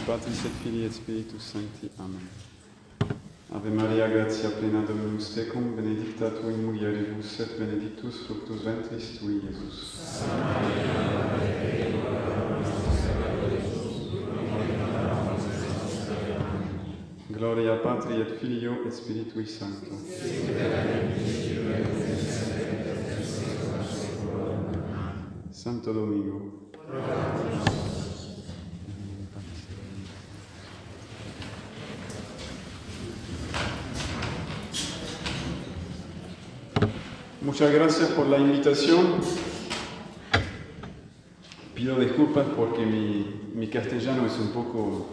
Patris et Filii et Spiritus Sancti. Amen. Ave Maria, gratia plena Dominus tecum, benedicta tu in mulieribus et benedictus fructus ventris tui, Iesus. Santa Maria, Gloria Patri et Filio et Spiritui Sancto. Santo Domingo. Muchas gracias por la invitación. Pido disculpas porque mi castellano es un poco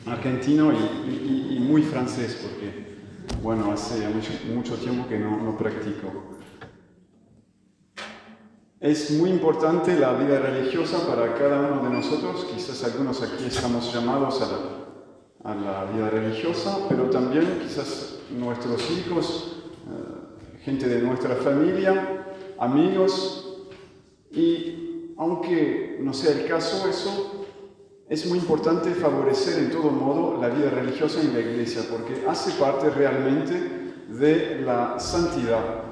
argentino y muy francés, porque, bueno, hace mucho tiempo que no practico. Es muy importante la vida religiosa para cada uno de nosotros. Quizás algunos aquí estamos llamados a la vida religiosa, pero también quizás nuestros hijos, gente de nuestra familia, amigos, y aunque no sea el caso eso, es muy importante favorecer en todo modo la vida religiosa en la Iglesia, porque hace parte realmente de la santidad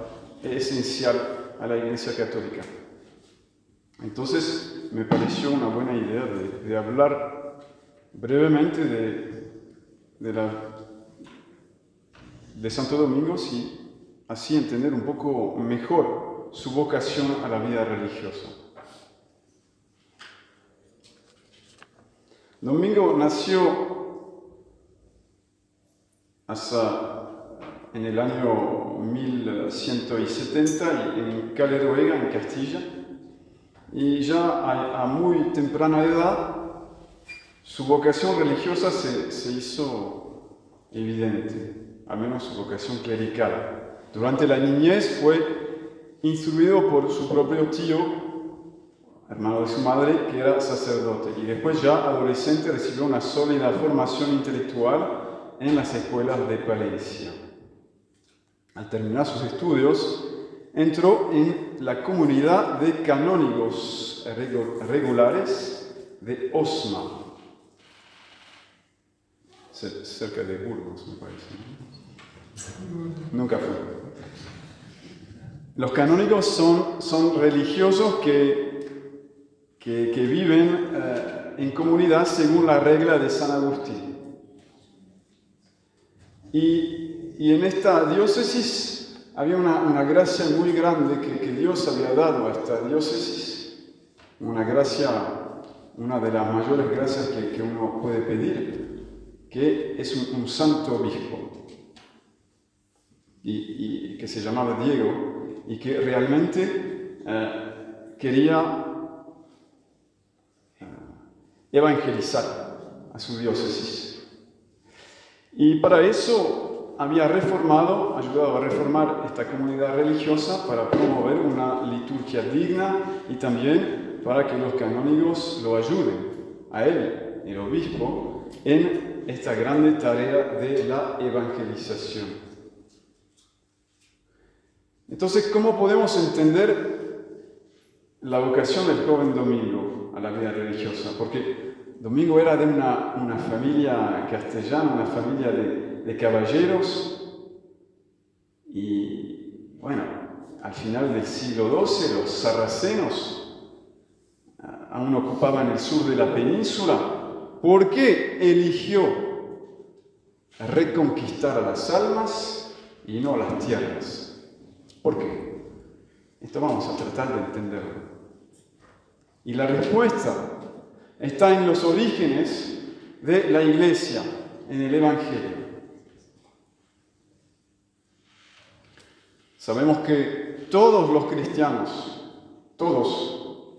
esencial a la Iglesia católica. Entonces, me pareció una buena idea de hablar brevemente de Santo Domingo, y así entender un poco mejor su vocación a la vida religiosa. Domingo nació en el año 1170 en Caleruega, en Castilla, y ya a muy temprana edad su vocación religiosa se hizo evidente, al menos su vocación clerical. Durante la niñez fue instruido por su propio tío, hermano de su madre, que era sacerdote, y después ya adolescente recibió una sólida formación intelectual en las escuelas de Palencia. Al terminar sus estudios, entró en la comunidad de canónigos regulares de Osma, cerca de Burgos, me parece, ¿no? Nunca fue. Los canónigos son religiosos que viven en comunidad según la regla de San Agustín. Y en esta diócesis había una gracia muy grande que Dios había dado a esta diócesis, una de las mayores gracias que uno puede pedir, que es un santo obispo, y que se llamaba Diego, y que realmente quería evangelizar a su diócesis. Y para eso había ayudado a reformar esta comunidad religiosa para promover una liturgia digna y también para que los canónigos lo ayuden a él, el obispo, en esta grande tarea de la evangelización. Entonces, ¿cómo podemos entender la vocación del joven Domingo a la vida religiosa? Porque Domingo era de una familia castellana, una familia de caballeros, y bueno, al final del siglo XII los sarracenos aún ocupaban el sur de la península. ¿Por qué eligió reconquistar a las almas y no las tierras? ¿Por qué? Esto vamos a tratar de entenderlo. Y la respuesta está en los orígenes de la Iglesia, en el Evangelio. Sabemos que todos los cristianos, todos,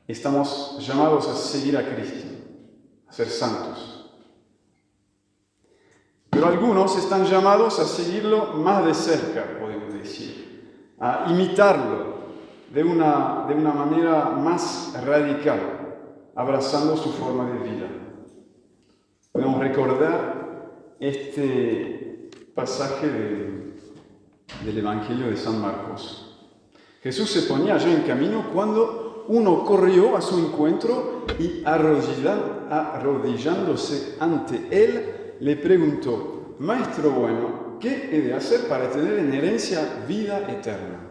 estamos llamados a seguir a Cristo, a ser santos. Pero algunos están llamados a seguirlo más de cerca, podemos decir, a imitarlo de una manera más radical, abrazando su forma de vida. Podemos recordar este pasaje del Evangelio de San Marcos. Jesús se ponía ya en camino cuando uno corrió a su encuentro y arrodillándose ante él, le preguntó: Maestro bueno, ¿qué he de hacer para tener en herencia vida eterna?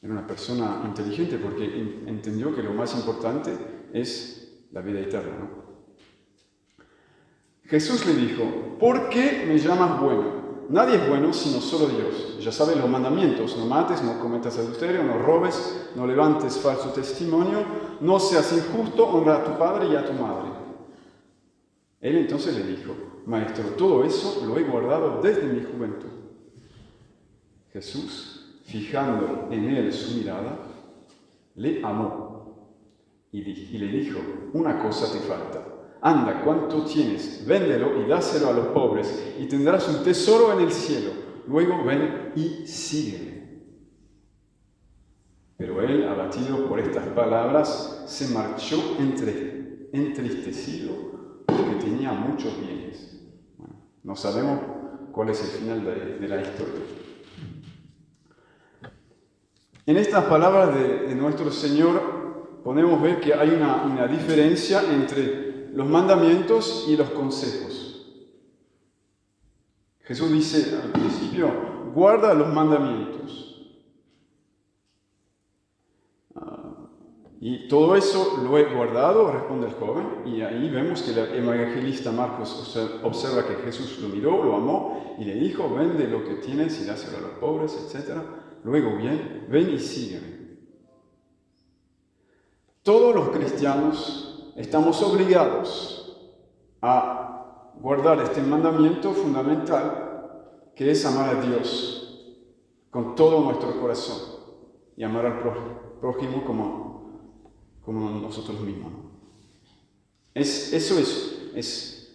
Era una persona inteligente porque entendió que lo más importante es la vida eterna, ¿no? Jesús le dijo: ¿por qué me llamas bueno? Nadie es bueno sino solo Dios. Ya sabes los mandamientos: no mates, no cometas adulterio, no robes, no levantes falso testimonio, no seas injusto, honra a tu padre y a tu madre. Él entonces le dijo: Maestro, todo eso lo he guardado desde mi juventud. Jesús, fijando en él su mirada, le amó y le dijo: una cosa te falta. Anda, cuanto tienes, véndelo y dáselo a los pobres, y tendrás un tesoro en el cielo. Luego ven y sígueme. Pero él, abatido por estas palabras, se marchó entristecido porque tenía muchos bienes. Bueno, no sabemos cuál es el final de la historia. En estas palabras de nuestro Señor podemos ver que hay una diferencia entre los mandamientos y los consejos. Jesús dice al principio: guarda los mandamientos. Y todo eso lo he guardado, responde el joven, y ahí vemos que el evangelista Marcos observa que Jesús lo miró, lo amó y le dijo: vende lo que tienes y dáselo a los pobres, etc. Luego ven y sígueme. Todos los cristianos estamos obligados a guardar este mandamiento fundamental, que es amar a Dios con todo nuestro corazón y amar al prójimo como nosotros mismos. Eso es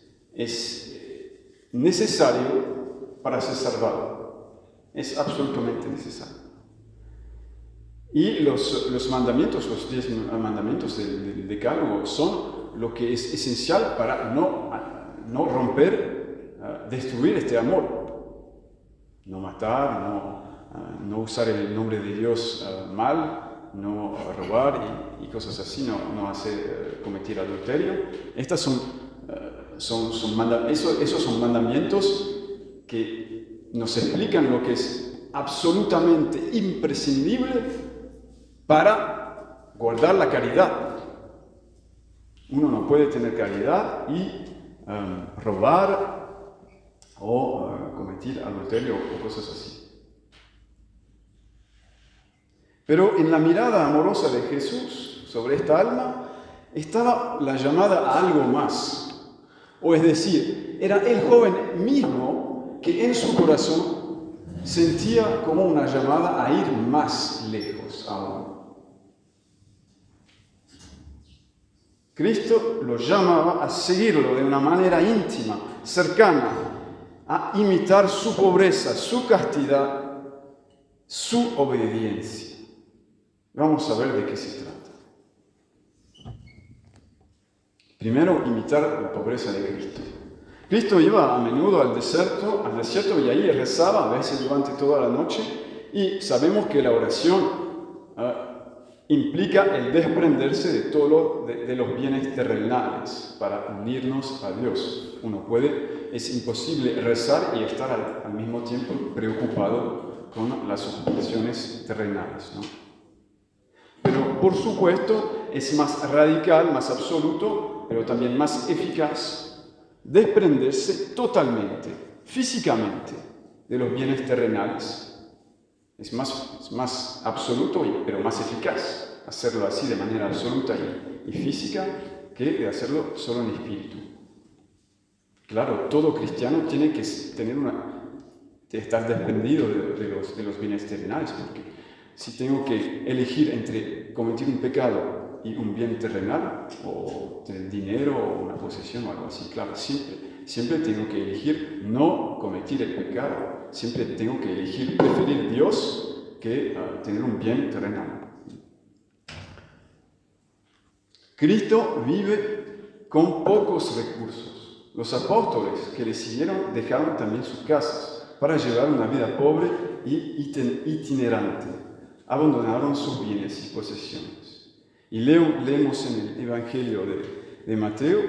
necesario para ser salvado. Es absolutamente necesario. Y los mandamientos, los 10 mandamientos del Decálogo, son lo que es esencial para no romper, destruir este amor. No matar, no usar el nombre de Dios mal, no robar y cosas así, no hacer cometer adulterio. Estas esos son mandamientos que nos explican lo que es absolutamente imprescindible para guardar la caridad. Uno no puede tener caridad y robar o cometer adulterio o cosas así. Pero en la mirada amorosa de Jesús sobre esta alma estaba la llamada a algo más. O es decir, era el joven mismo que en su corazón sentía como una llamada a ir más lejos aún. Cristo lo llamaba a seguirlo de una manera íntima, cercana, a imitar su pobreza, su castidad, su obediencia. Vamos a ver de qué se trata. Primero, imitar la pobreza de Cristo. Cristo iba a menudo al desierto y ahí rezaba, a veces durante toda la noche, y sabemos que la oración implica el desprenderse de todo de los bienes terrenales para unirnos a Dios. Es imposible rezar y estar al mismo tiempo preocupado con las ocupaciones terrenales, ¿no? Pero por supuesto es más radical, más absoluto, pero también más eficaz desprenderse totalmente, físicamente, de los bienes terrenales. Es más absoluto, pero más eficaz hacerlo así de manera absoluta y física que de hacerlo solo en espíritu. Claro, todo cristiano tiene que estar desprendido de los bienes terrenales, porque si tengo que elegir entre cometer un pecado y un bien terrenal, o tener dinero o una posesión o algo así, claro, siempre tengo que elegir no cometer el pecado. Siempre tengo que preferir Dios que tener un bien terrenal. Cristo vive con pocos recursos. Los apóstoles que le siguieron dejaron también sus casas para llevar una vida pobre y itinerante. Abandonaron sus bienes y posesiones. Y leemos en el Evangelio de Mateo,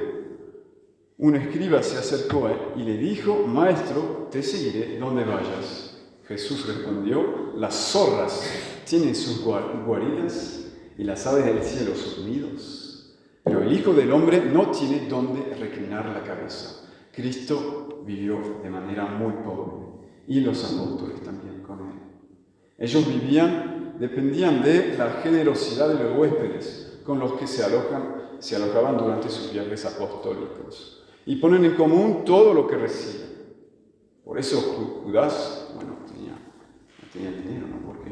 un escriba se acercó a él y le dijo: Maestro, te seguiré donde vayas. Jesús respondió: las zorras tienen sus guaridas y las aves del cielo sus nidos, pero el Hijo del Hombre no tiene donde reclinar la cabeza. Cristo vivió de manera muy pobre y los apóstoles también con él. Ellos dependían de la generosidad de los huéspedes con los que se alojaban durante sus viajes apostólicos y ponen en común todo lo que reciben. Por eso Judas, no tenía dinero, ¿no? Porque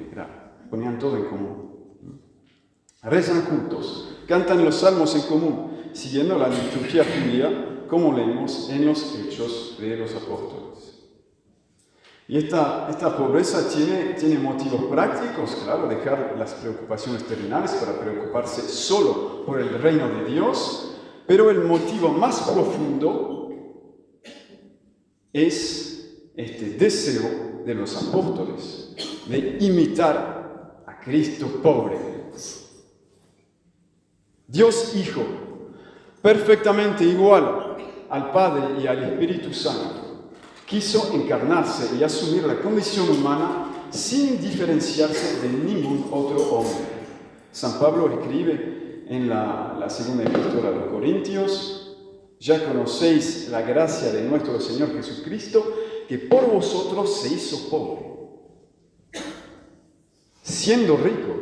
ponían todo en común. Rezan juntos, cantan los salmos en común, siguiendo la liturgia judía, como leemos en los Hechos de los Apóstoles. Y esta pobreza tiene motivos prácticos, claro, dejar las preocupaciones terrenales para preocuparse solo por el reino de Dios, pero el motivo más profundo es este deseo de los apóstoles de imitar a Cristo pobre. Dios Hijo, perfectamente igual al Padre y al Espíritu Santo, quiso encarnarse y asumir la condición humana sin diferenciarse de ningún otro hombre. San Pablo escribe en la segunda epístola de los Corintios: ya conocéis la gracia de nuestro Señor Jesucristo, que por vosotros se hizo pobre, siendo rico,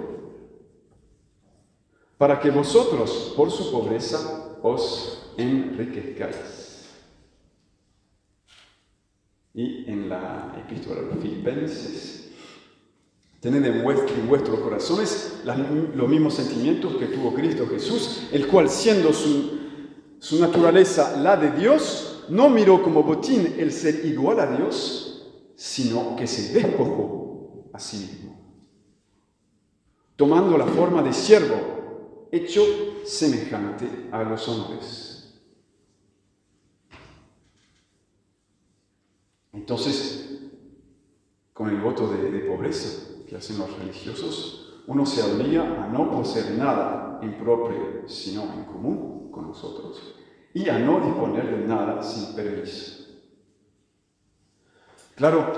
para que vosotros, por su pobreza, os enriquezcáis. Y en la epístola de los Filipenses: tened en vuestros corazones los mismos sentimientos que tuvo Cristo Jesús, el cual, siendo su naturaleza la de Dios, no miró como botín el ser igual a Dios, sino que se despojó a sí mismo, tomando la forma de siervo, hecho semejante a los hombres. Entonces, con el voto de pobreza que hacen los religiosos, uno se obliga a no poseer nada en propio, sino en común con nosotros, y a no disponer de nada sin permiso. Claro,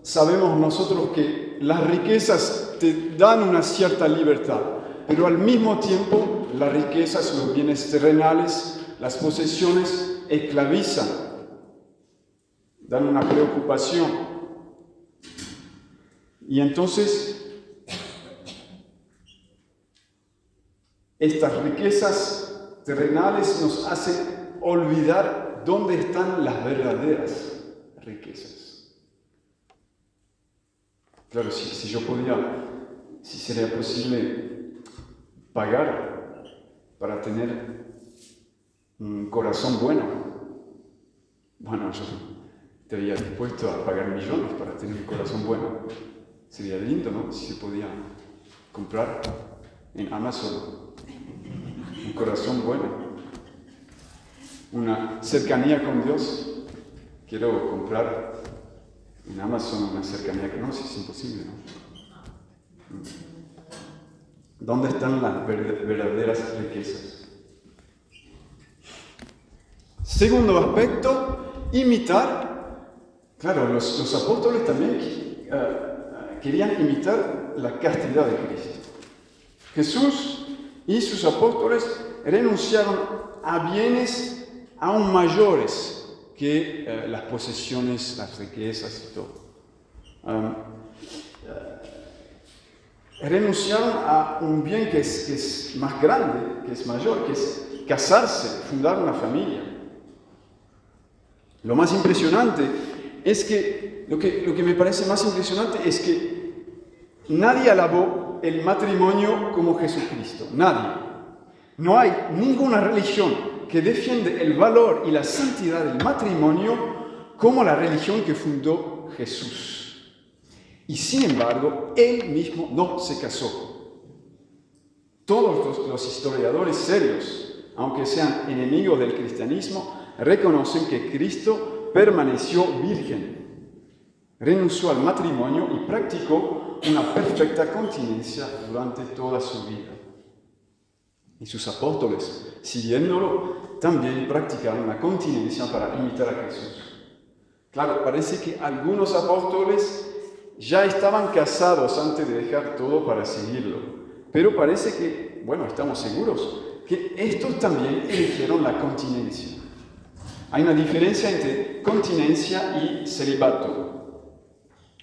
sabemos nosotros que las riquezas te dan una cierta libertad, pero al mismo tiempo las riquezas, los bienes terrenales, las posesiones esclavizan, dan una preocupación. Y entonces, estas riquezas terrenales nos hacen olvidar dónde están las verdaderas riquezas. Claro, si sería posible pagar para tener un corazón bueno, yo estaría dispuesto a pagar millones para tener un corazón bueno. Sería lindo, ¿no? Si se podía comprar en Amazon un corazón bueno, una cercanía con Dios. Quiero comprar en Amazon una cercanía que no, si es imposible, ¿no? ¿Dónde están las verdaderas riquezas? Segundo aspecto, imitar. Claro, los apóstoles también querían imitar la castidad de Cristo. Jesús y sus apóstoles renunciaron a bienes aún mayores que las posesiones, las riquezas y todo. Renunciaron a un bien que es más grande, que es mayor, que es casarse, fundar una familia. Lo más impresionante es que, lo que me parece más impresionante es que nadie alabó el matrimonio como Jesucristo, nadie. No hay ninguna religión que defiende el valor y la santidad del matrimonio como la religión que fundó Jesús. Y sin embargo, él mismo no se casó. Todos los historiadores serios, aunque sean enemigos del cristianismo, reconocen que Cristo permaneció virgen, renunció al matrimonio y practicó una perfecta continencia durante toda su vida. Y sus apóstoles, siguiéndolo, también practicaron la continencia para imitar a Jesús. Claro, parece que algunos apóstoles ya estaban casados antes de dejar todo para seguirlo. Pero parece que, bueno, estamos seguros, que estos también eligieron la continencia. Hay una diferencia entre continencia y celibato.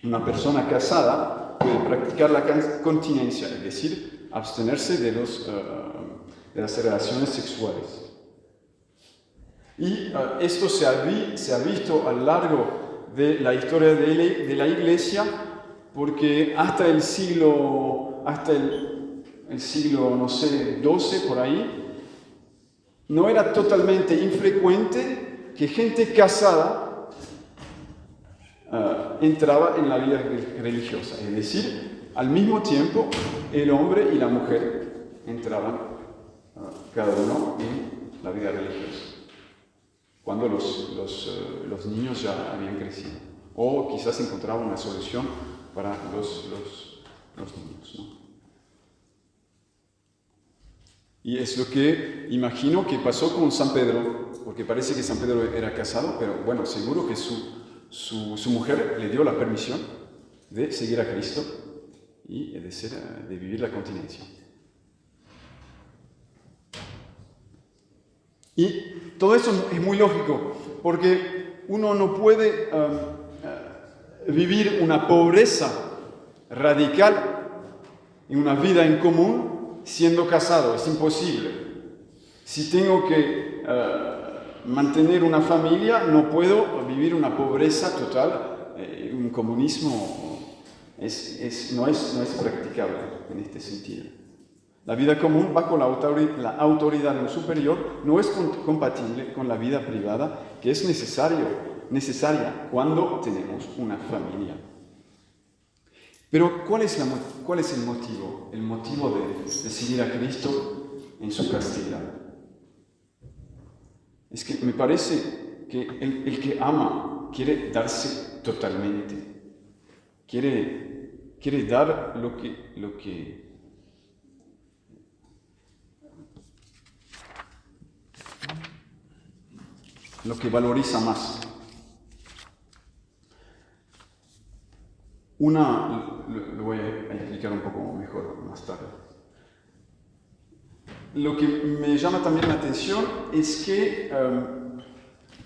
Una persona casada puede practicar la continencia, es decir, abstenerse de las relaciones sexuales. Y esto se ha visto a lo largo de la historia de la Iglesia, porque hasta el siglo, no sé, XII, por ahí, no era totalmente infrecuente que gente casada entraba en la vida religiosa. Es decir, al mismo tiempo, el hombre y la mujer entraban cada uno en la vida religiosa, cuando los niños ya habían crecido. O quizás encontraban una solución para los niños, ¿no? Y es lo que imagino que pasó con San Pedro, porque parece que San Pedro era casado, pero bueno, seguro que su mujer le dio la permisión de seguir a Cristo y de vivir la continencia. Y todo eso es muy lógico, porque uno no puede vivir una pobreza radical en una vida en común siendo casado. Es imposible. Si tengo que mantener una familia, no puedo vivir una pobreza total. Un comunismo no es practicable en este sentido. La vida común bajo la autoridad de un superior no es compatible con la vida privada, que es necesaria cuando tenemos una familia. Pero ¿cuál es el motivo? El motivo de seguir a Cristo en su castidad. Es que me parece que el que ama quiere darse totalmente. Quiere dar lo que valoriza más. Lo voy a explicar un poco mejor más tarde. Lo que me llama también la atención es que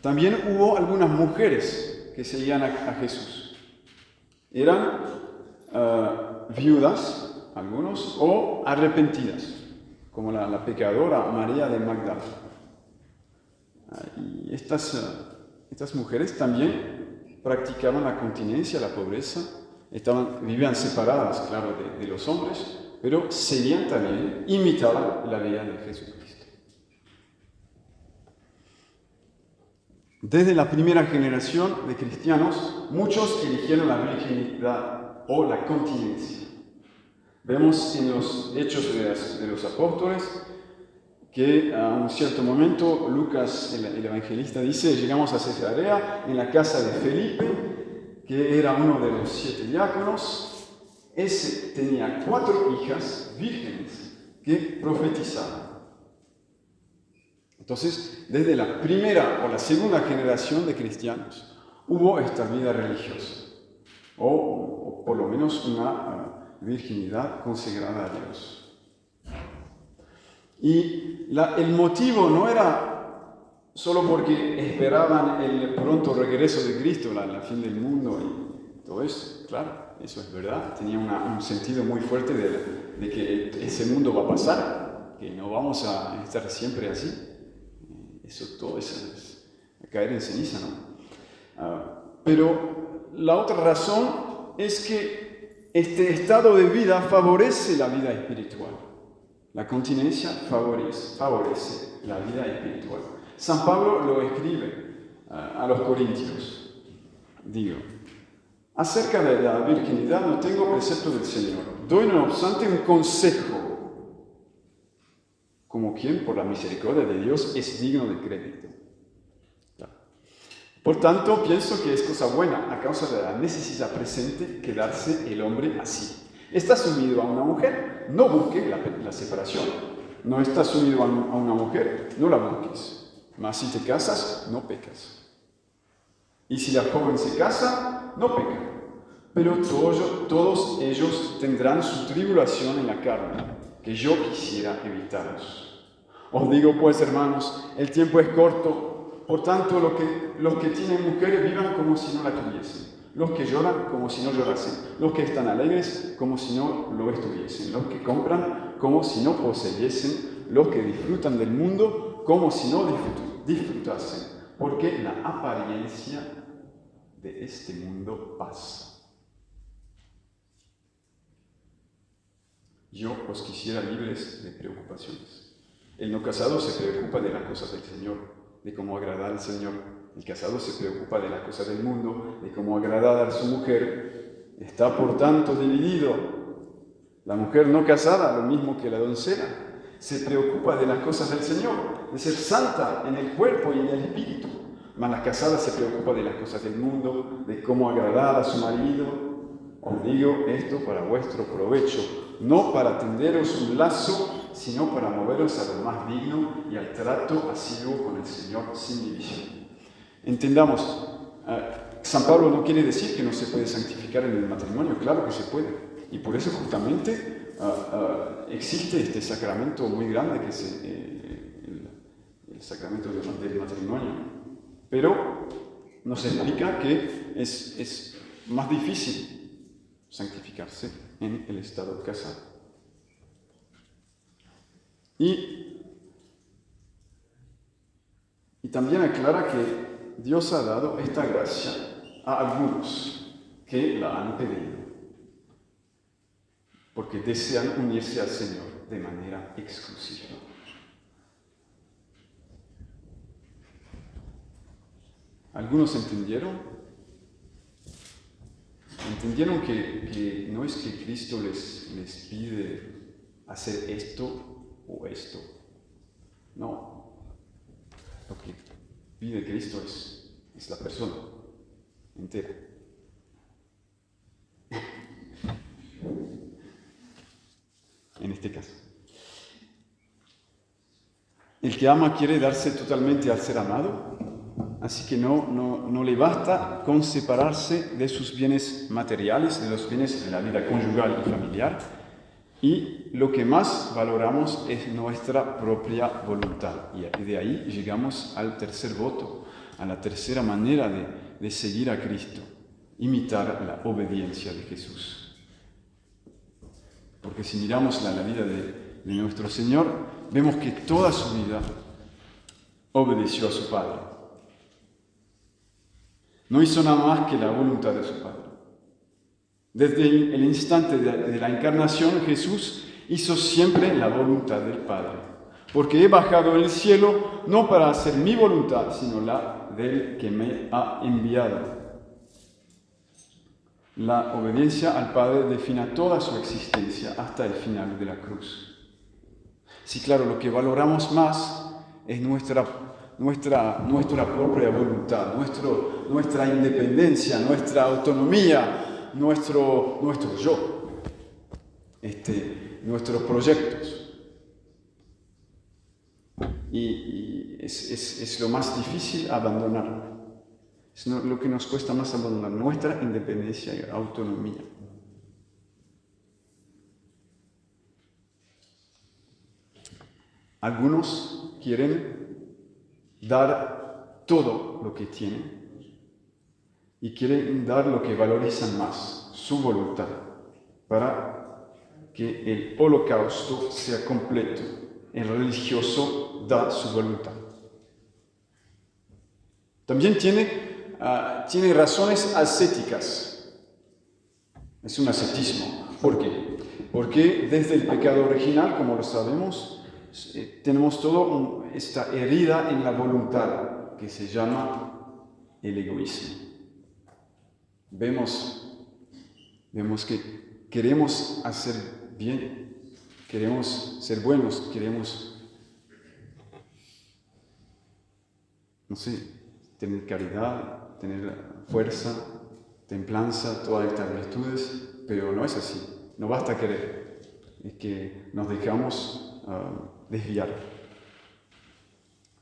también hubo algunas mujeres que seguían a Jesús. Eran viudas, algunos, o arrepentidas, como la pecadora María de Magdala. Y estas mujeres también practicaban la continencia, la pobreza, vivían separadas, claro, de los hombres, pero seguían también, imitaban la vida de Jesucristo. Desde la primera generación de cristianos, muchos eligieron la virginidad o la continencia. Vemos en los Hechos de los Apóstoles que a un cierto momento Lucas, el evangelista, dice: llegamos a Cesarea, en la casa de Felipe, que era uno de los 7 diáconos. Ese tenía 4 hijas vírgenes que profetizaban. Entonces, desde la primera o la segunda generación de cristianos hubo esta vida religiosa, o por lo menos una virginidad consagrada a Dios. Y el motivo no era solo porque esperaban el pronto regreso de Cristo, el fin del mundo y todo eso. Claro, eso es verdad. Tenía un sentido muy fuerte de que ese mundo va a pasar, que no vamos a estar siempre así. Todo eso es caer en ceniza, ¿no? Pero la otra razón es que este estado de vida favorece la vida espiritual. La continencia favorece la vida espiritual. San Pablo lo escribe a los Corintios. Digo, acerca de la virginidad no tengo precepto del Señor. Doy no obstante un consejo, como quien por la misericordia de Dios es digno de crédito. Por tanto, pienso que es cosa buena, a causa de la necesidad presente, quedarse el hombre así. Está sumido a una mujer, no busque la separación. no estás unido a una mujer, no la busques. Mas si te casas, no pecas. Y si la joven se casa, no peca. Pero todos ellos tendrán su tribulación en la carne, que yo quisiera evitaros. Os digo pues, hermanos, el tiempo es corto, por tanto los que tienen mujeres vivan como si no la tuviesen. Los que lloran como si no llorasen, los que están alegres como si no lo estuviesen, los que compran como si no poseyesen, los que disfrutan del mundo como si no disfrutasen, porque la apariencia de este mundo pasa. Yo os quisiera libres de preocupaciones. El no casado se preocupa de las cosas del Señor, de cómo agradar al Señor. El casado se preocupa de las cosas del mundo, de cómo agradar a su mujer. Está por tanto dividido. La mujer no casada, lo mismo que la doncella, se preocupa de las cosas del Señor, de ser santa en el cuerpo y en el espíritu. Mas la casada se preocupa de las cosas del mundo, de cómo agradar a su marido. Os digo esto para vuestro provecho, no para tenderos un lazo, sino para moveros a lo más digno y al trato asiduo con el Señor sin división. Entendamos, San Pablo no quiere decir que no se puede santificar en el matrimonio, claro que se puede. Y por eso justamente existe este sacramento muy grande que es el sacramento del matrimonio. Pero nos explica que es más difícil santificarse en el estado casado. Y también aclara que Dios ha dado esta gracia a algunos que la han pedido, porque desean unirse al Señor de manera exclusiva. ¿Algunos entendieron que no es que Cristo les pide hacer esto o esto? No. Lo que pide Cristo es la persona entera. En este caso. El que ama quiere darse totalmente al ser amado, así que no le basta con separarse de sus bienes materiales, de los bienes de la vida conyugal y familiar, y lo que más valoramos es nuestra propia voluntad. Y de ahí llegamos al tercer voto, a la tercera manera de seguir a Cristo, imitar la obediencia de Jesús. Porque si miramos la vida de nuestro Señor, vemos que toda su vida obedeció a su Padre. No hizo nada más que la voluntad de su Padre. Desde el instante de la encarnación, Jesús hizo siempre la voluntad del Padre. Porque he bajado del cielo no para hacer mi voluntad, sino la del que me ha enviado. La obediencia al Padre define toda su existencia hasta el final de la cruz. Sí, claro, lo que valoramos más es nuestra propia voluntad, nuestra independencia, nuestra autonomía, nuestro yo, nuestros proyectos. Y es lo más difícil abandonar. Es lo que nos cuesta más abandonar, nuestra independencia y autonomía. Algunos quieren dar todo lo que tienen y quieren dar lo que valorizan más, su voluntad, para que el holocausto sea completo. El religioso da su voluntad. También tiene razones ascéticas. Es un ascetismo. ¿Por qué? Porque desde el pecado original, como lo sabemos, tenemos toda esta herida en la voluntad que se llama el egoísmo. Vemos que queremos hacer bien, queremos ser buenos, queremos, tener caridad, tener fuerza, templanza, todas estas virtudes, pero no es así. No basta querer. Es que nos dejamos desviar.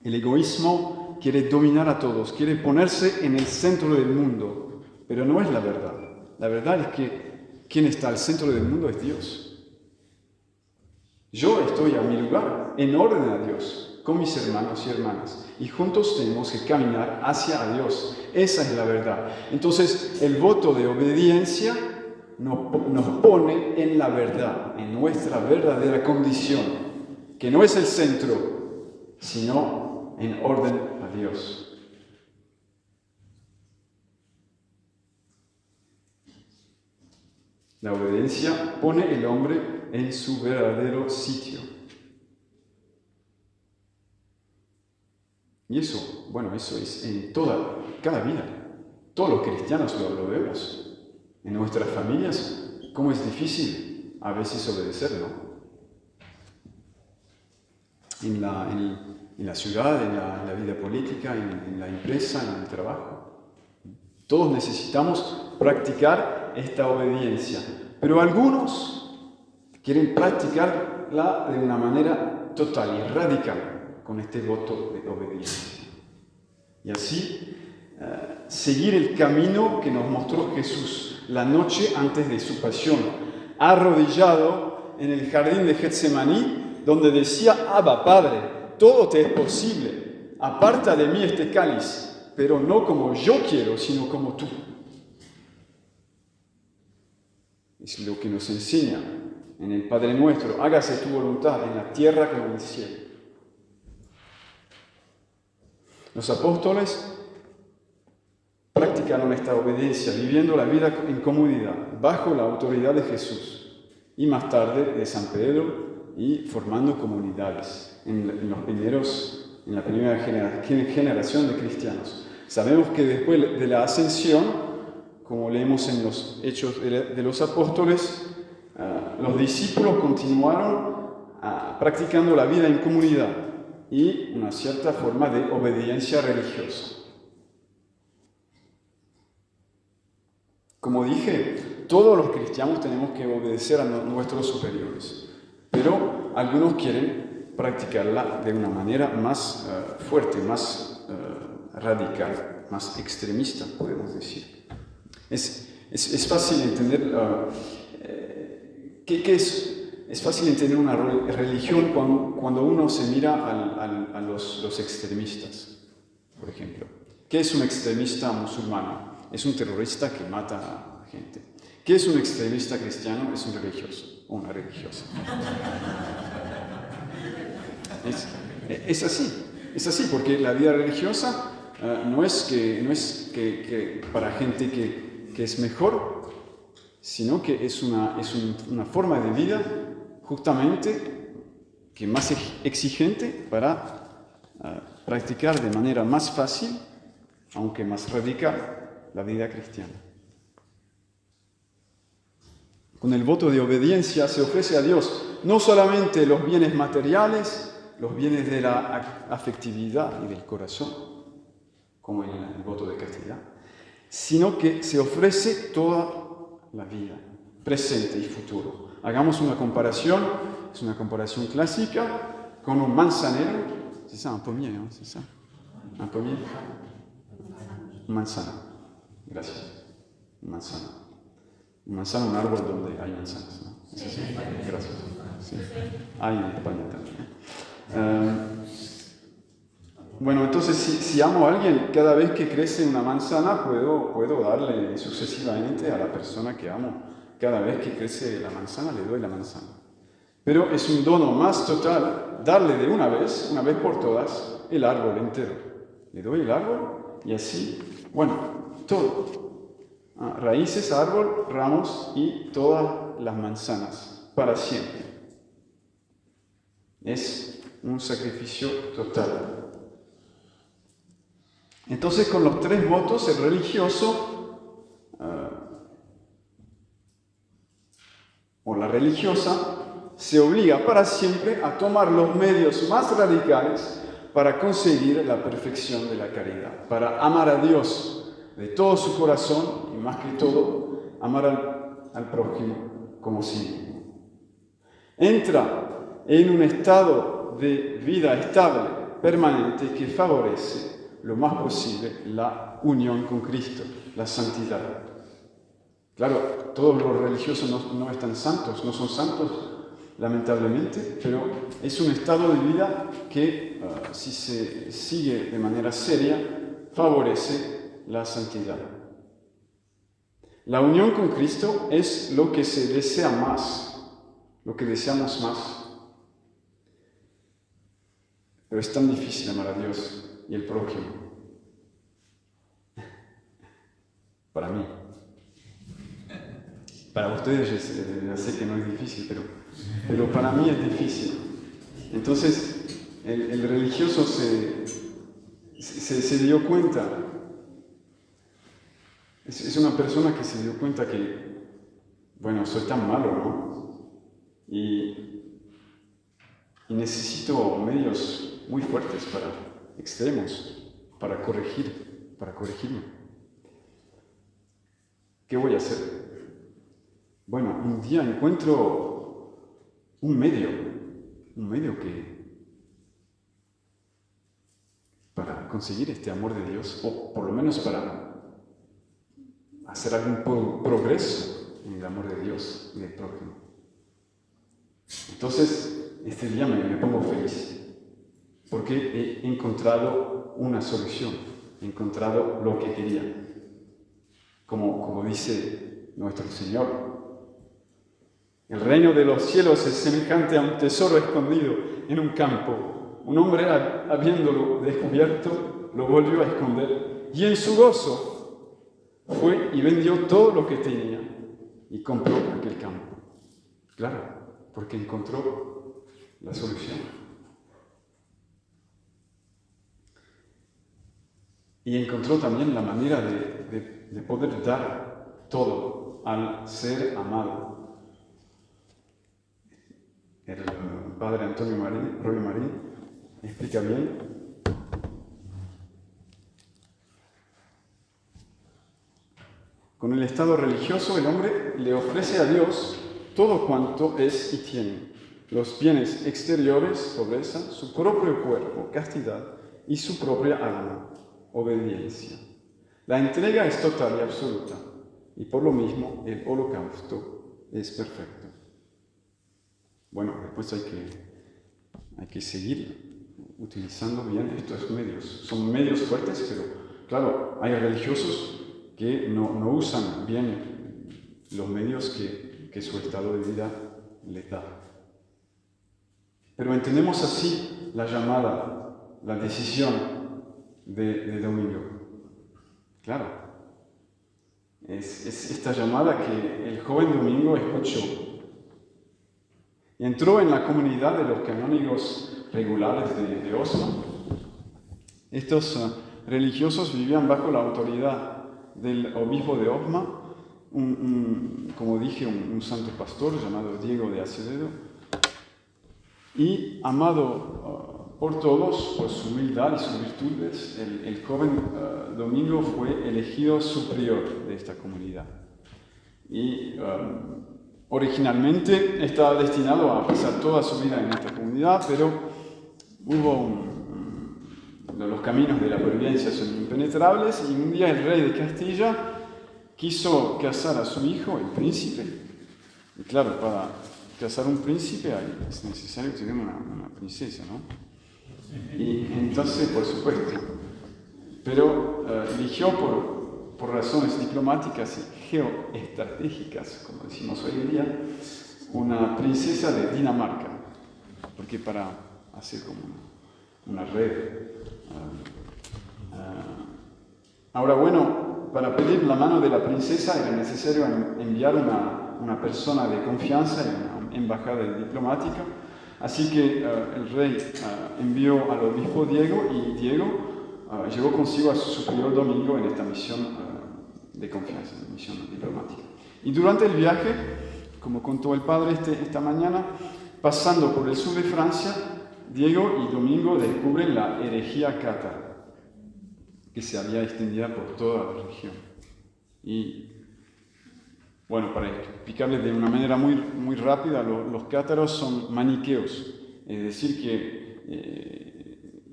El egoísmo quiere dominar a todos, quiere ponerse en el centro del mundo, pero no es la verdad. La verdad es que quien está al centro del mundo es Dios. Yo estoy a mi lugar, en orden a Dios, con mis hermanos y hermanas, y juntos tenemos que caminar hacia Dios. Esa es la verdad. Entonces, el voto de obediencia nos pone en la verdad, en nuestra verdadera condición, que no es el centro, sino en orden a Dios. La obediencia pone el hombre en su verdadero sitio. Y eso es en cada vida. Todos los cristianos lo vemos. En nuestras familias, cómo es difícil a veces obedecer, ¿no? En la ciudad, en la vida política, en la empresa, en el trabajo. Todos necesitamos practicar esta obediencia, pero algunos quieren practicarla de una manera total y radical, con este voto de obediencia. Y así seguir el camino que nos mostró Jesús la noche antes de su pasión, arrodillado en el jardín de Getsemaní, donde decía: Abba, Padre, todo te es posible, aparta de mí este cáliz, pero no como yo quiero, sino como tú. Es lo que nos enseña en el Padre Nuestro: hágase tu voluntad en la tierra como en el cielo. Los apóstoles practicaron esta obediencia, viviendo la vida en comunidad, bajo la autoridad de Jesús, y más tarde de San Pedro, y formando comunidades en la primera generación de cristianos. Sabemos que después de la ascensión, como leemos en los Hechos de los Apóstoles, los discípulos continuaron practicando la vida en comunidad y una cierta forma de obediencia religiosa. Como dije, todos los cristianos tenemos que obedecer a nuestros superiores, pero algunos quieren practicarla de una manera más fuerte, más radical, más extremista, podemos decir. Es fácil entender es fácil entender una religión cuando uno se mira a los extremistas, por ejemplo. ¿Qué es un extremista musulmán? Es un terrorista que mata a gente. ¿Qué es un extremista cristiano? Es un religioso o una religiosa. Es así, porque la vida religiosa no es que para gente que es mejor, sino que es una forma de vida justamente que más exigente para practicar de manera más fácil, aunque más radical, la vida cristiana. Con el voto de obediencia se ofrece a Dios no solamente los bienes materiales, los bienes de la afectividad y del corazón, como en el voto de castidad, sino que se ofrece toda la vida, presente y futuro. Hagamos una comparación, es una comparación clásica, con un manzanero. C'est ça, un pommier, ¿no? C'est ça. Un pommier. Un manzana. Gracias. Un manzana. Un manzana, un árbol donde hay manzanas, ¿no? ¿Es así? Gracias. Sí. Hay en España también. Bueno, entonces si amo a alguien, cada vez que crece una manzana puedo darle sucesivamente a la persona que amo. Cada vez que crece la manzana le doy la manzana. Pero es un dono más total darle de una vez por todas, el árbol entero. Le doy el árbol y así, todo. Raíces, árbol, ramos y todas las manzanas, para siempre. Es un sacrificio total. Entonces, con los 3 votos, el religioso o la religiosa se obliga para siempre a tomar los medios más radicales para conseguir la perfección de la caridad, para amar a Dios de todo su corazón y más que todo, amar al prójimo como sí mismo. Entra en un estado estado de vida estable, permanente, que favorece lo más posible la unión con Cristo, la santidad. Claro, todos los religiosos no están santos, no son santos, lamentablemente, pero es un estado de vida que, si se sigue de manera seria, favorece la santidad. La unión con Cristo es lo que se desea más, lo que deseamos más. Pero es tan difícil amar a Dios y el prójimo. Para mí. Para ustedes ya sé que no es difícil, pero para mí es difícil. Entonces, el religioso se dio cuenta. Es una persona que se dio cuenta que, bueno, soy tan malo, ¿no? Y necesito medios muy fuertes, extremos, para corregirme. ¿Qué voy a hacer? Bueno, un día encuentro un medio para conseguir este amor de Dios, o por lo menos para hacer algún progreso en el amor de Dios y del prójimo. Entonces, este día me pongo feliz, porque he encontrado una solución, he encontrado lo que quería. Como dice nuestro Señor, el reino de los cielos es semejante a un tesoro escondido en un campo. Un hombre, habiéndolo descubierto, lo volvió a esconder, y en su gozo fue y vendió todo lo que tenía y compró aquel campo. Claro, porque encontró la solución. Y encontró también la manera de poder dar todo al ser amado. El padre Antonio Roy Marín explica bien. Con el estado religioso, el hombre le ofrece a Dios todo cuanto es y tiene: los bienes exteriores, pobreza, su propio cuerpo, castidad, y su propia alma, obediencia. La entrega es total y absoluta, y por lo mismo el holocausto es perfecto. Bueno, después hay que seguir utilizando bien estos medios. Son medios fuertes, pero claro, hay religiosos que no usan bien los medios que su estado de vida les da. Pero entendemos así la llamada, la decisión de Domingo. Claro, es esta llamada que el joven Domingo escuchó. Entró en la comunidad de los canónigos regulares de Osma. Estos religiosos vivían bajo la autoridad del obispo de Osma, como dije, un santo pastor llamado Diego de Acevedo, y amado por todos por su humildad y sus virtudes. El joven Domingo fue elegido superior de esta comunidad. Y originalmente estaba destinado a pasar toda su vida en esta comunidad, pero los caminos de la providencia son impenetrables, y un día el rey de Castilla quiso casar a su hijo, el príncipe. Y claro, para casar un príncipe es necesario tener una princesa, ¿no? Y entonces, por supuesto, pero eligió por razones diplomáticas y geoestratégicas, como decimos hoy en día, una princesa de Dinamarca, porque para hacer como una red. Ahora, bueno, para pedir la mano de la princesa era necesario enviar una persona de confianza, una embajada diplomática, así que el rey envió al obispo Diego, y Diego llevó consigo a su superior Domingo en esta misión de confianza, misión diplomática. Y durante el viaje, como contó el padre esta mañana, pasando por el sur de Francia, Diego y Domingo descubren la herejía cátara, que se había extendido por toda la región. Y bueno, para explicarles de una manera muy rápida, los cátaros son maniqueos, es decir, que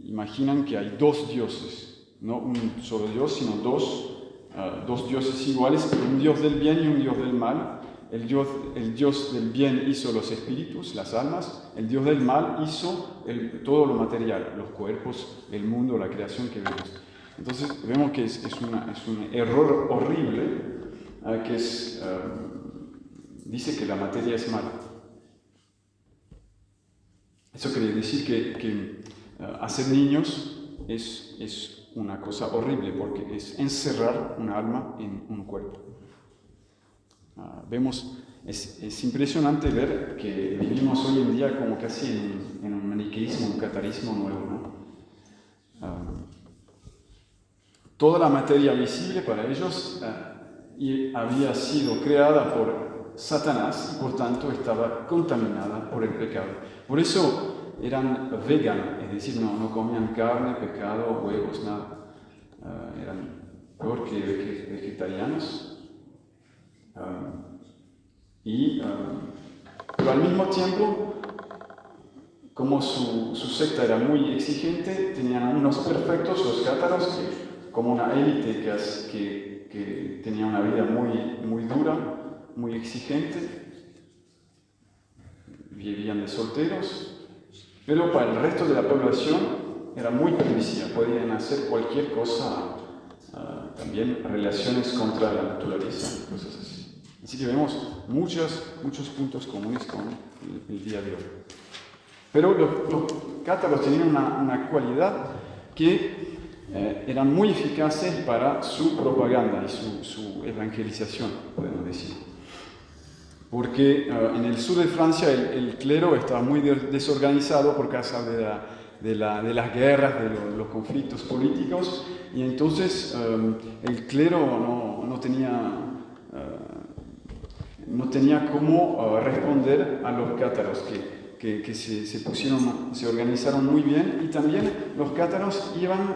imaginan que hay dos dioses, no un solo Dios, sino dos dioses iguales, pero un Dios del bien y un Dios del mal. El Dios del bien hizo los espíritus, las almas. El Dios del mal hizo todo lo material, los cuerpos, el mundo, la creación que vemos. Entonces vemos que es un error horrible dice que la materia es mala. Eso quiere decir que hacer niños es una cosa horrible porque es encerrar un alma en un cuerpo. Es impresionante ver que vivimos hoy en día como casi en un maniqueísmo, un catarismo nuevo, ¿no? Toda la materia visible para ellos había sido creada por Satanás y por tanto estaba contaminada por el pecado. Por eso eran veganos, es decir, no comían carne, pescado, huevos, nada. Eran peor que vegetarianos. Pero al mismo tiempo, como su secta era muy exigente, tenían unos perfectos, los cátaros, como una élite que tenía una vida muy dura, muy exigente, vivían de solteros, pero para el resto de la población era muy permisiva, podían hacer cualquier cosa, también relaciones contra la naturaleza, cosas así. Así que vemos muchos puntos comunes con el día de hoy. Pero los cátaros tenían una cualidad que eran muy eficaces para su propaganda y su evangelización, podemos decir. Porque en el sur de Francia el clero estaba muy desorganizado por causa de las guerras, de los conflictos políticos, y entonces el clero no tenía cómo responder a los cátaros que se organizaron muy bien, y también los cátaros iban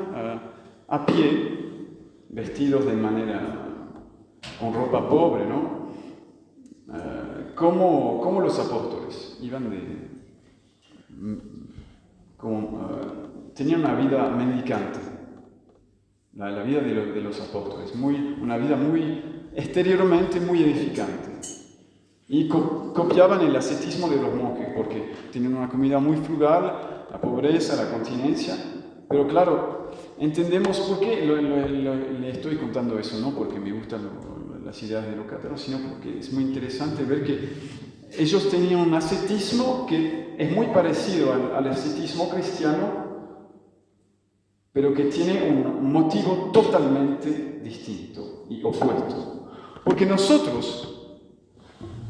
a pie, vestidos con ropa pobre, ¿no? Como los apóstoles, tenían una vida mendicante, la vida de los apóstoles, una vida muy exteriormente muy edificante. Y copiaban el ascetismo de los monjes, porque tenían una comida muy frugal, la pobreza, la continencia. Pero claro, entendemos por qué le estoy contando eso, no porque me gustan las ideas de los cátaros, sino porque es muy interesante ver que ellos tenían un ascetismo que es muy parecido al ascetismo cristiano, pero que tiene un motivo totalmente distinto y opuesto. Porque nosotros,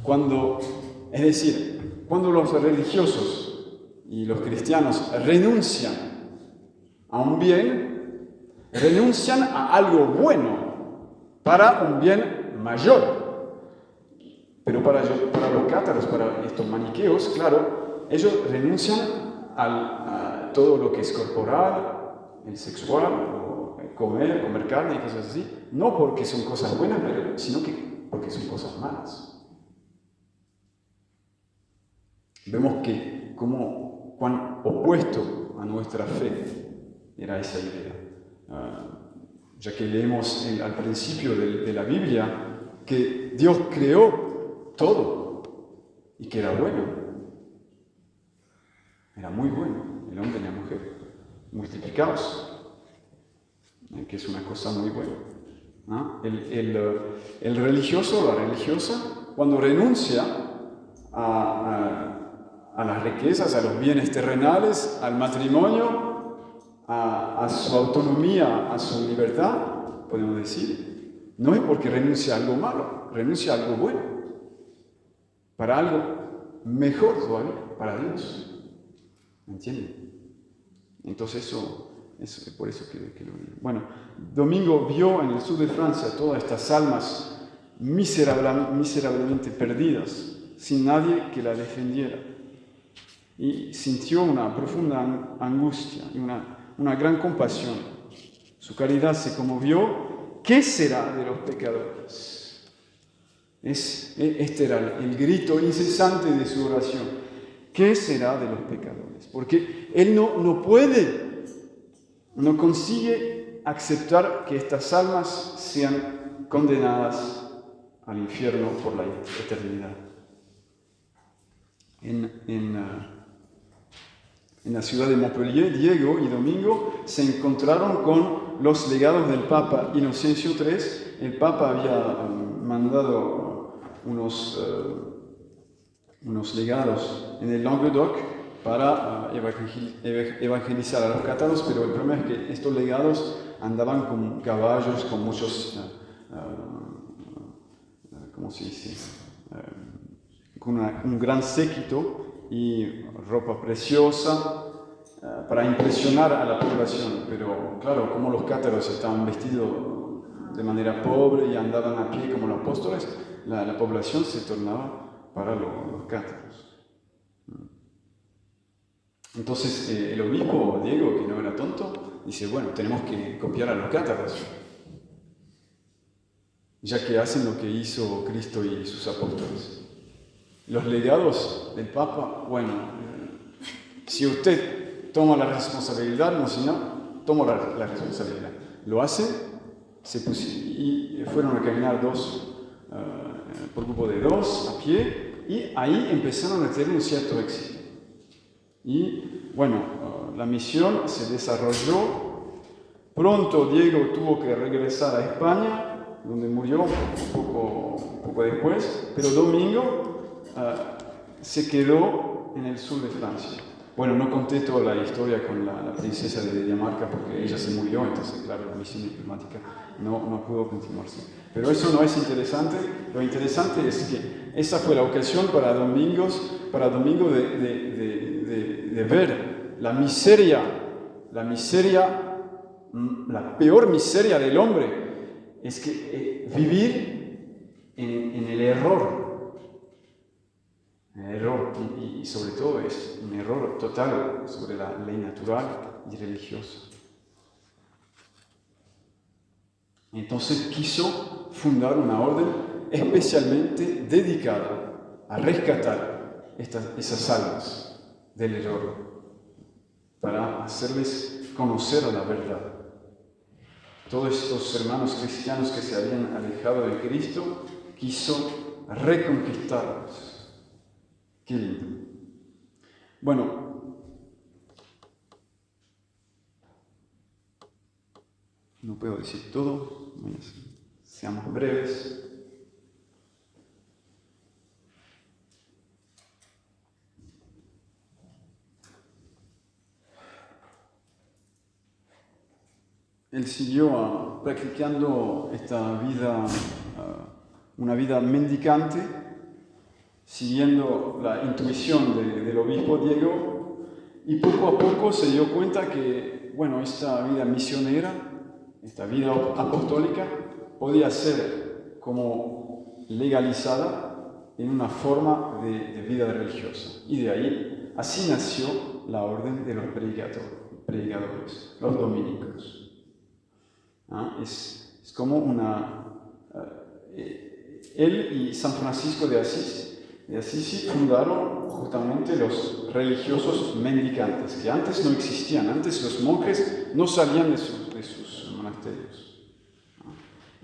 cuando los religiosos y los cristianos renuncian a un bien, renuncian a algo bueno para un bien mayor. Pero para los cátaros, para estos maniqueos, claro, ellos renuncian a todo lo que es corporal, el sexual, o comer carne y cosas así, no porque son cosas buenas, sino porque son cosas malas. Vemos que cuán opuesto a nuestra fe era esa idea. Ya que leemos al principio de la Biblia que Dios creó todo y que era bueno. Era muy bueno, el hombre y la mujer, multiplicados, que es una cosa muy buena. ¿No? El religioso o la religiosa, cuando renuncia a las riquezas, a los bienes terrenales, al matrimonio, a su autonomía, a su libertad, podemos decir, no es porque renuncia a algo malo, renuncia a algo bueno, para algo mejor todavía, para Dios. ¿Me entienden? Entonces eso es por eso que lo digo. Bueno, Domingo vio en el sur de Francia todas estas almas miserablemente perdidas, sin nadie que la defendiera. Y sintió una profunda angustia y una gran compasión. Su caridad se conmovió. ¿Qué será de los pecadores? Este era el grito incesante de su oración. ¿qué será de los pecadores? Porque él no puede, no consigue aceptar que estas almas sean condenadas al infierno por la eternidad. En la ciudad de Montpellier, Diego y Domingo se encontraron con los legados del Papa Inocencio III. El Papa había mandado unos legados en el Languedoc para evangelizar a los cátaros, pero el problema es que estos legados andaban con caballos, con muchos, ¿cómo se dice? Con un gran séquito y ropa preciosa para impresionar a la población. Pero claro, como los cátaros estaban vestidos de manera pobre y andaban a pie como los apóstoles, la población se tornaba para los cátaros. Entonces el obispo Diego, que no era tonto, dice, bueno, tenemos que copiar a los cátaros, ya que hacen lo que hizo Cristo y sus apóstoles. Los legados del Papa, bueno, si usted toma la responsabilidad, no, si no, toma la responsabilidad. Lo hace, y fueron a caminar por grupo de dos, a pie, y ahí empezaron a tener un cierto éxito. Y bueno, la misión se desarrolló. Pronto Diego tuvo que regresar a España, donde murió un poco después, pero Domingo se quedó en el sur de Francia. Bueno, no conté toda la historia con la princesa de Dinamarca porque ella se murió, entonces claro, la misión diplomática no pudo continuarse. Pero eso no es interesante. Lo interesante es que esa fue la ocasión para Domingo de ver la miseria, la peor miseria del hombre, es que vivir en el error. Y sobre todo es un error total sobre la ley natural y religiosa. Entonces quiso fundar una orden especialmente dedicada a rescatar esas almas del error, para hacerles conocer la verdad. Todos estos hermanos cristianos que se habían alejado de Cristo, quiso reconquistarlos. Qué lindo. Bueno, no puedo decir todo, seamos breves. Él siguió practicando esta vida, una vida mendicante, siguiendo la intuición del obispo Diego, y poco a poco se dio cuenta que, bueno, esta vida misionera, esta vida apostólica, podía ser como legalizada en una forma de vida religiosa. Y de ahí, así nació la orden de los predicadores, los dominicos. Es como él y San Francisco de Asís fundaron justamente los religiosos mendicantes, que antes no existían. Antes los monjes no salían de sus monasterios.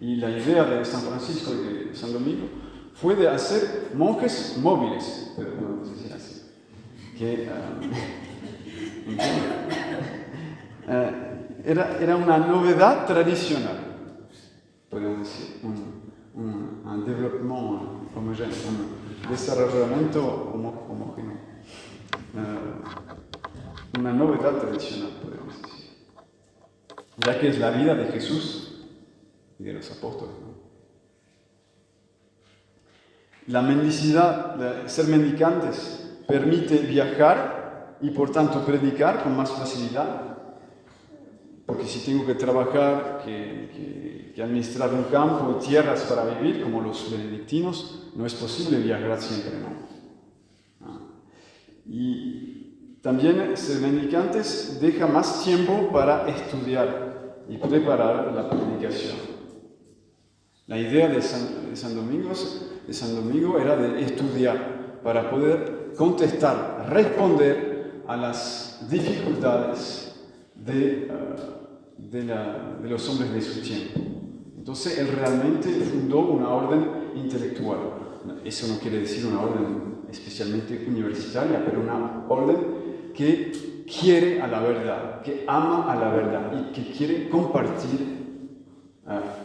Y la idea de San Francisco y de San Domingo fue de hacer monjes móviles, podemos decir así, que era una novedad tradicional, podemos decir, un développement homogéneo, un desarrollamiento homogéneo, una novedad tradicional, podemos decir, ya que es la vida de Jesús y de los apóstoles, ¿no? La mendicidad, ser mendicantes, permite viajar y por tanto predicar con más facilidad. Porque si tengo que trabajar, que administrar un campo y tierras para vivir, como los benedictinos, no es posible viajar siempre, ¿no? Y también ser mendicantes deja más tiempo para estudiar y preparar la predicación. La idea de San Domingo era de estudiar para poder contestar, responder a las dificultades de los hombres de su tiempo. Entonces él realmente fundó una orden intelectual. Eso no quiere decir una orden especialmente universitaria, pero una orden que quiere a la verdad, que ama a la verdad y que quiere compartir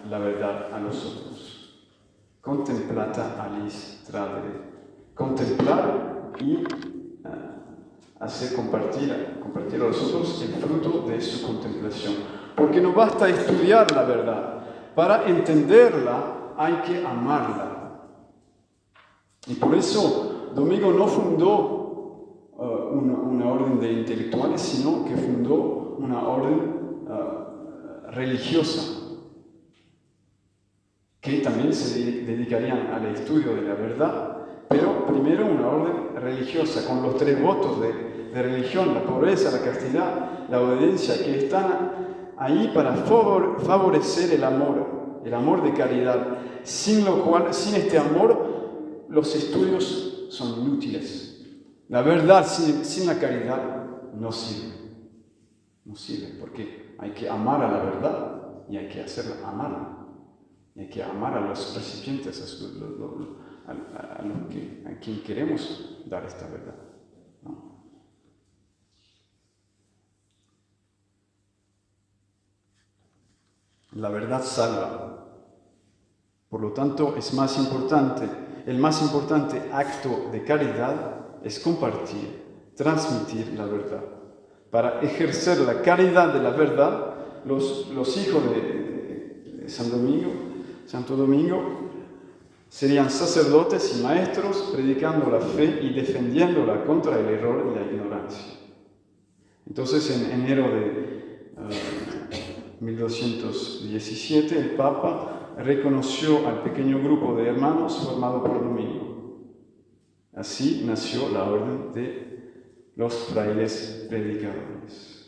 la verdad a los otros. Contemplata alis tradere. Contemplar y hacer compartir a los otros el fruto de su contemplación. Porque no basta estudiar la verdad. Para entenderla hay que amarla. Y por eso Domingo no fundó una orden de intelectuales, sino que fundó una orden religiosa, que también se dedicarían al estudio de la verdad, pero primero una orden religiosa, con los 3 votos de religión: la pobreza, la castidad, la obediencia, que están ahí para favorecer el amor de caridad, sin lo cual, sin este amor, los estudios son inútiles. La verdad sin la caridad no sirve, porque hay que amar a la verdad y hay que hacerla amar. Y hay que amar a los recipientes, a quien queremos dar esta verdad, ¿no? La verdad salva. Por lo tanto, el más importante acto de caridad es compartir, transmitir la verdad. Para ejercer la caridad de la verdad, los hijos de Santo Domingo, serían sacerdotes y maestros predicando la fe y defendiéndola contra el error y la ignorancia. Entonces, en enero de 1217, el Papa reconoció al pequeño grupo de hermanos formado por Domingo. Así nació la orden de los frailes predicadores.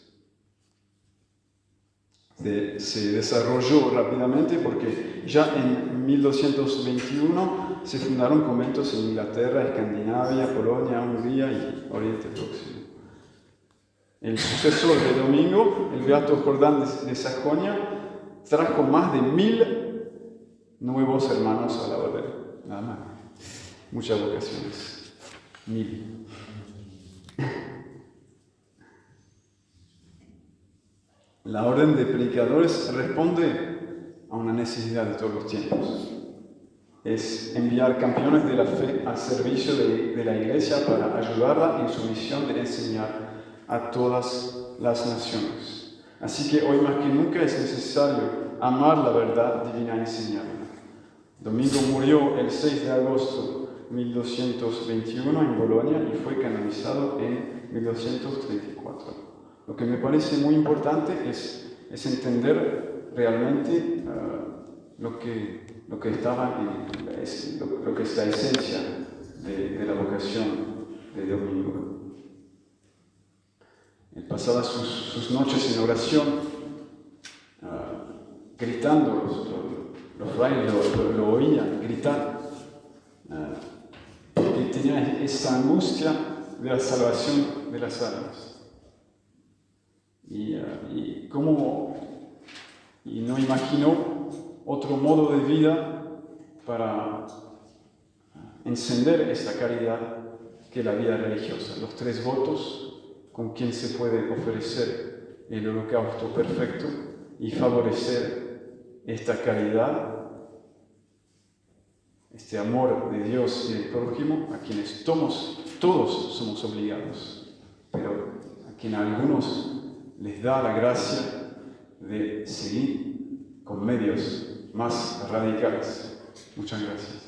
Se desarrolló rápidamente porque ya en 1221 se fundaron conventos en Inglaterra, Escandinavia, Polonia, Hungría y Oriente Próximo. El sucesor de Domingo, el beato Jordán de Sajonia, trajo más de 1000 nuevos hermanos a la orden. Nada más. Muchas vocaciones. 1000. La orden de predicadores responde a una necesidad de todos los tiempos. Es enviar campeones de la fe al servicio de la Iglesia para ayudarla en su misión de enseñar a todas las naciones. Así que hoy más que nunca es necesario amar la verdad divina y enseñarla. Domingo murió el 6 de agosto de 1221 en Bolonia y fue canonizado en 1234. Lo que me parece muy importante es entender realmente lo que estaba lo que es la esencia de la vocación de Domingo. Él pasaba sus noches en oración, gritando, los frailes lo oían gritar, porque tenía esa angustia de la salvación de las almas. Y no imaginó otro modo de vida para encender esta caridad que la vida religiosa. Los 3 votos con quien se puede ofrecer el holocausto perfecto y favorecer esta caridad, este amor de Dios y del prójimo, a quienes todos somos obligados, pero a quienes algunos les da la gracia de seguir con medios más radicales. Muchas gracias.